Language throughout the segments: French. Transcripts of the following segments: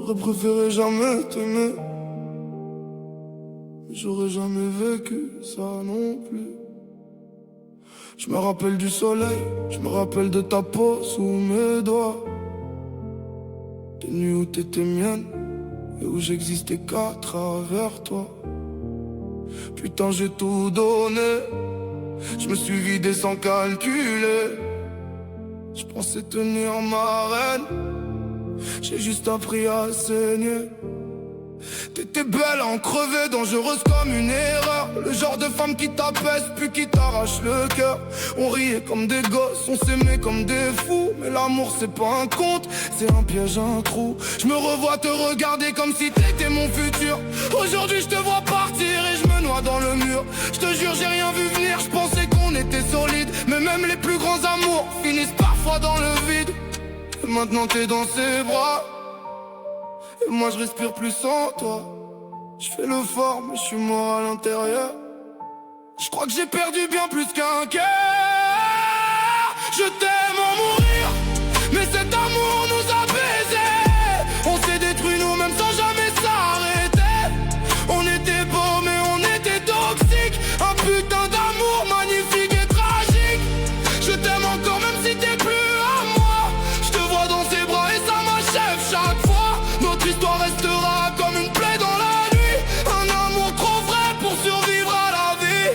J'aurais préféré jamais t'aimer, mais j'aurais jamais vécu ça non plus. Je me rappelle du soleil, je me rappelle de ta peau sous mes doigts, des nuits où t'étais mienne et où j'existais qu'à travers toi. Putain, j'ai tout donné, je me suis vidé sans calculer. Je pensais tenir ma reine, j'ai juste appris à saigner. T'étais belle à en crever, dangereuse comme une erreur. Le genre de femme qui t'apaise puis qui t'arrache le cœur. On riait comme des gosses, on s'aimait comme des fous. Mais l'amour c'est pas un conte, c'est un piège, un trou. Je me revois te regarder comme si t'étais mon futur. Aujourd'hui je te vois partir et je me noie dans le mur. Je te jure j'ai rien vu venir, je pensais qu'on était solide. Mais même les plus grands amours finissent parfois dans le vide. Et maintenant t'es dans ses bras, et moi je respire plus sans toi. Je fais le fort mais je suis mort à l'intérieur. Je crois que j'ai perdu bien plus qu'un cœur. Je t'aime en mourir, mais cet amour nous a baisés. On s'est détruit nous-mêmes sans jamais s'arrêter. On était beaux mais on était toxiques. Un putain d'amour magnifique et tragique. Je t'aime encore même si t'es plus à moi. Je te vois dans ses bras et ça m'achève chaque fois. Notre histoire restera comme une plaie dans la nuit. Un amour trop vrai pour survivre à la vie.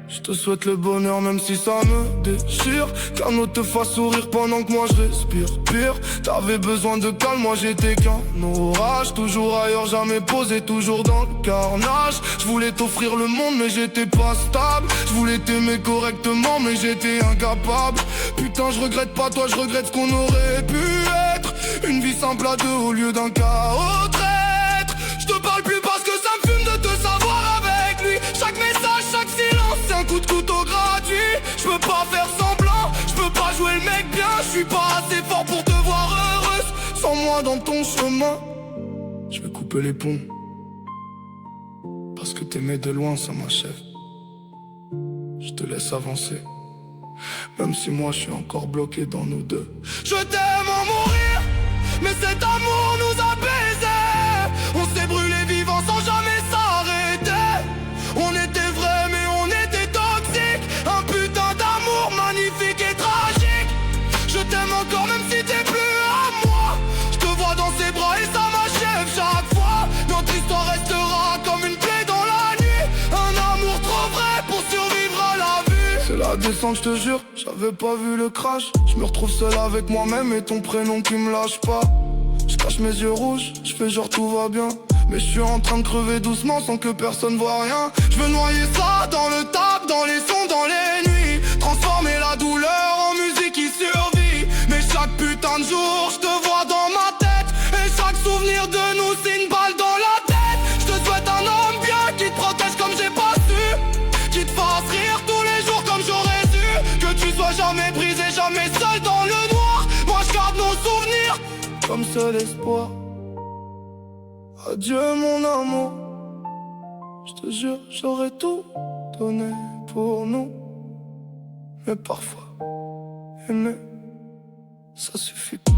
Je te souhaite le bonheur même si ça me déchire. Qu'un autre te fasse sourire pendant que moi je respire. Pire, t'avais besoin de calme, moi j'étais qu'un orage. Toujours ailleurs, jamais posé, toujours dans le carnage. Je voulais t'offrir le monde mais j'étais pas stable. Je voulais t'aimer correctement mais j'étais incapable. Putain je regrette pas toi, je regrette ce qu'on aurait pu être. Une vie simple à deux au lieu d'un chaos traître. Je te parle plus parce que ça me fume de te savoir avec lui. Chaque message, chaque silence, c'est un coup de couteau gratuit. Je peux pas faire semblant, je peux pas jouer le mec bien. Je suis pas assez fort pour te voir heureuse sans moi dans ton chemin. Je vais couper les ponts, parce que t'aimer de loin ça m'achève. Je te laisse avancer, même si moi je suis encore bloqué dans nous deux. Je t'aime en mourir, mais cet amour nous a baisés. On s'est brûlé vivant sans jamais s'arrêter. On était vrais mais on était toxiques. Un putain d'amour magnifique et tragique. Je t'aime encore même si t'es plus à moi. Je te vois dans ses bras et ça m'achève chaque fois. Notre histoire restera comme une plaie dans la nuit. Un amour trop vrai pour survivre à la vue. C'est la descente, je te jure, j'avais pas vu le crash. Je me retrouve seul avec moi-même et ton prénom qui me lâche pas. Je cache mes yeux rouges, je fais genre tout va bien. Mais je suis en train de crever doucement sans que personne voit rien. Je veux noyer ça dans le tap, dans les sons, dans les nuits. Transformer la douleur en musique qui survit. Mais chaque putain de jour, je te vois dans ma tête. Et chaque souvenir de nous, c'est une balle dans la tête. Je te souhaite un homme bien qui te protège comme j'ai pas su. Qui te fasse rire tous les jours comme j'aurais dû. Que tu sois jamais brisé, jamais seul dans le noir. Moi je garde nos souvenirs comme seul espoir. Adieu mon amour, je te jure j'aurais tout donné pour nous. Mais parfois, aimer, ça suffit pas.